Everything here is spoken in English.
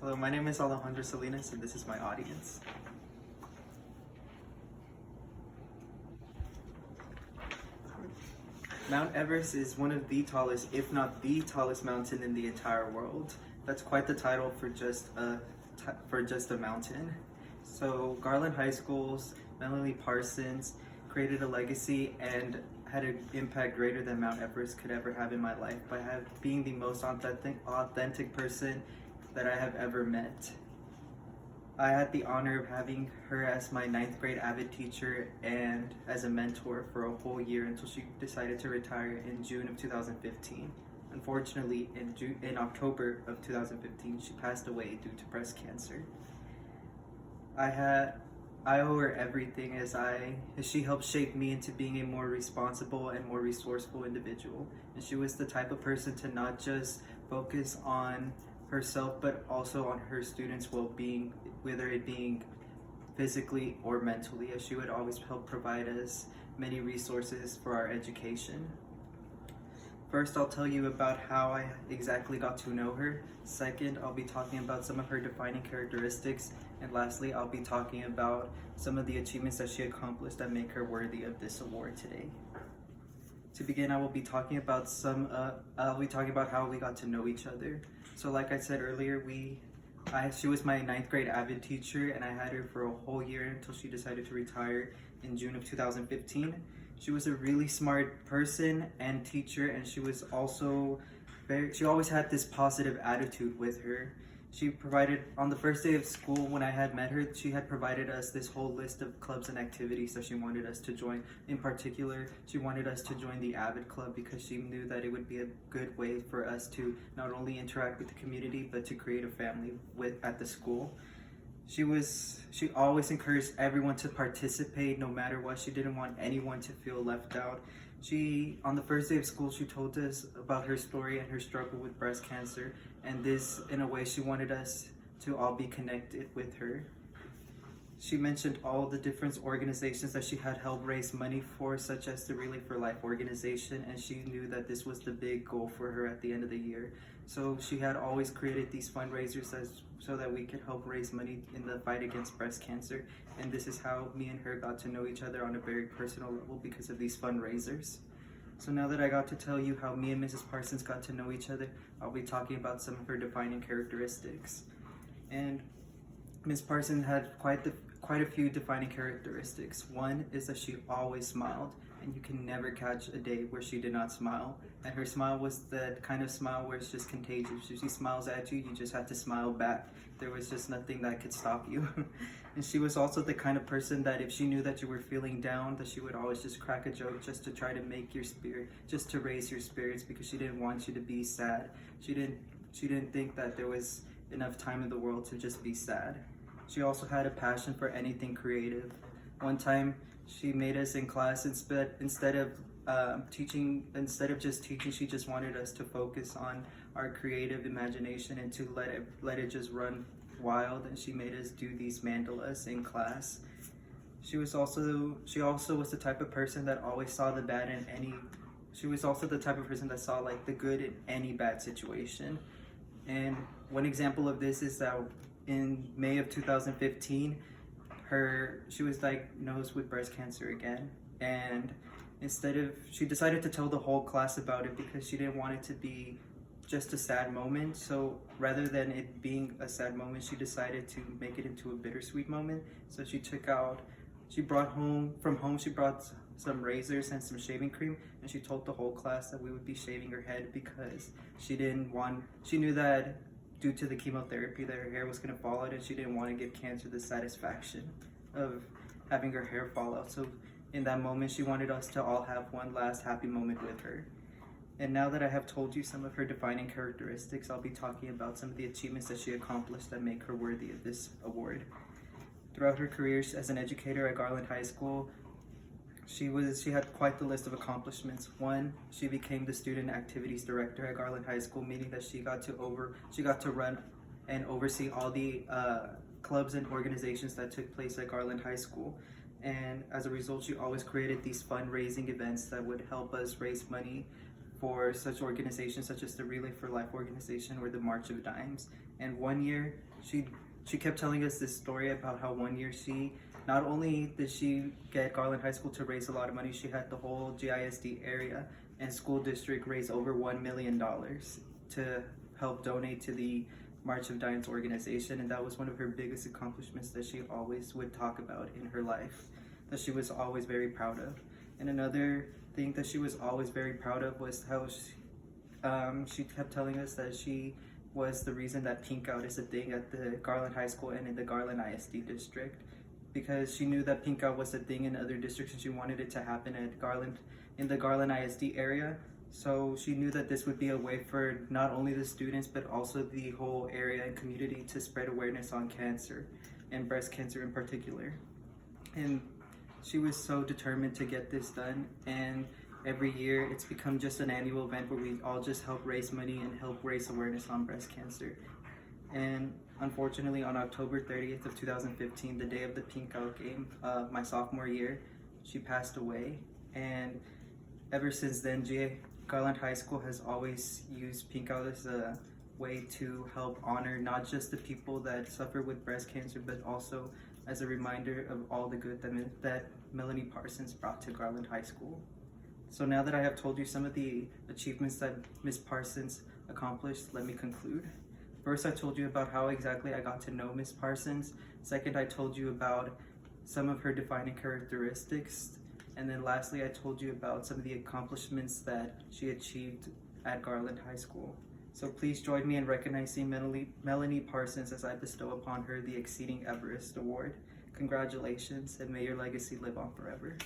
Hello, my name is Alejandro Salinas and this is my audience. Mount Everest is one of the tallest, if not the tallest mountain in the entire world. That's quite the title for just a mountain. So Garland High School's Melanie Parsons created a legacy and had an impact greater than Mount Everest could ever have in my life by being the most authentic person that I have ever met. I had the honor of having her as my 9th grade avid teacher and as a mentor for a whole year until she decided to retire in June of 2015. Unfortunately, in October of 2015, she passed away due to breast cancer. I owe her everything as she helped shape me into being a more responsible and more resourceful individual. And she was the type of person to not just focus on herself, but also on her students' well-being, whether it being physically or mentally, as she would always help provide us many resources for our education. First, I'll tell you about how I exactly got to know her. Second, I'll be talking about some of her defining characteristics. And lastly, I'll be talking about some of the achievements that she accomplished that make her worthy of this award today. To begin, I will be talking about how we got to know each other. So like I said earlier, she was my 9th grade avid teacher, and I had her for a whole year until she decided to retire in June of 2015. She was a really smart person and teacher, and she always had this positive attitude with her. She provided, on the first day of school when I had met her, she had provided us this whole list of clubs and activities that she wanted us to join. In particular, she wanted us to join the Avid Club because she knew that it would be a good way for us to not only interact with the community, but to create a family at the school. She always encouraged everyone to participate no matter what. She didn't want anyone to feel left out. On the first day of school, she told us about her story and her struggle with breast cancer, and this, in a way, she wanted us to all be connected with her. She mentioned all the different organizations that she had helped raise money for, such as the Relay for Life organization, and she knew that this was the big goal for her at the end of the year. So she had always created these fundraisers so that we could help raise money in the fight against breast cancer. And this is how me and her got to know each other on a very personal level because of these fundraisers. So now that I got to tell you how me and Mrs. Parsons got to know each other, I'll be talking about some of her defining characteristics. And Ms. Parsons had quite a few defining characteristics. One is that she always smiled, and you can never catch a day where she did not smile. And her smile was that kind of smile where it's just contagious. If she smiles at you, you just have to smile back. There was just nothing that could stop you. And she was also the kind of person that if she knew that you were feeling down, that she would always just crack a joke just to try to just to raise your spirits, because she didn't want you to be sad. She didn't think that there was enough time in the world to just be sad. She also had a passion for anything creative. One time, she made us in class, instead of just teaching, she just wanted us to focus on our creative imagination and to let it just run wild. And she made us do these mandalas in class. She also was the type of person that always saw the bad in any. She was also the type of person that saw like the good in any bad situation. And one example of this is that in May of 2015, she was diagnosed with breast cancer again, and she decided to tell the whole class about it because she didn't want it to be just a sad moment. So rather than it being a sad moment, she decided to make it into a bittersweet moment. So she brought some razors and some shaving cream, and she told the whole class that we would be shaving her head because she knew that due to the chemotherapy that her hair was going to fall out, and she didn't want to give cancer the satisfaction of having her hair fall out. So in that moment, she wanted us to all have one last happy moment with her. And now that I have told you some of her defining characteristics, I'll be talking about some of the achievements that she accomplished that make her worthy of this award. Throughout her career as an educator at Garland High School, she had quite the list of accomplishments. One, she became the student activities director at Garland High School, meaning that she got to run and oversee all the clubs and organizations that took place at Garland High School. And as a result, she always created these fundraising events that would help us raise money for such organizations such as the Relay for Life organization or the March of Dimes. And one year, she kept telling us this story about how one year she not only did she get Garland High School to raise a lot of money, she had the whole GISD area and school district raise over $1 million to help donate to the March of Dimes organization, and that was one of her biggest accomplishments that she always would talk about in her life, that she was always very proud of. And another thing that she was always very proud of was how she kept telling us that she was the reason that Pink Out is a thing at the Garland High School and in the Garland ISD district, because she knew that Pink Out was a thing in other districts and she wanted it to happen at Garland, in the Garland ISD area. So she knew that this would be a way for not only the students but also the whole area and community to spread awareness on cancer and breast cancer in particular. And she was so determined to get this done, and every year it's become just an annual event where we all just help raise money and help raise awareness on breast cancer. And unfortunately on October 30th of 2015, the day of the Pink Out game, my sophomore year, she passed away. And ever since then, Garland High School has always used Pink Out as a way to help honor not just the people that suffer with breast cancer, but also as a reminder of all the good that Melanie Parsons brought to Garland High School. So now that I have told you some of the achievements that Ms. Parsons accomplished, let me conclude. First, I told you about how exactly I got to know Ms. Parsons. Second, I told you about some of her defining characteristics. And then lastly, I told you about some of the accomplishments that she achieved at Garland High School. So please join me in recognizing Melanie Parsons as I bestow upon her the Exceeding Everest Award. Congratulations, and may your legacy live on forever.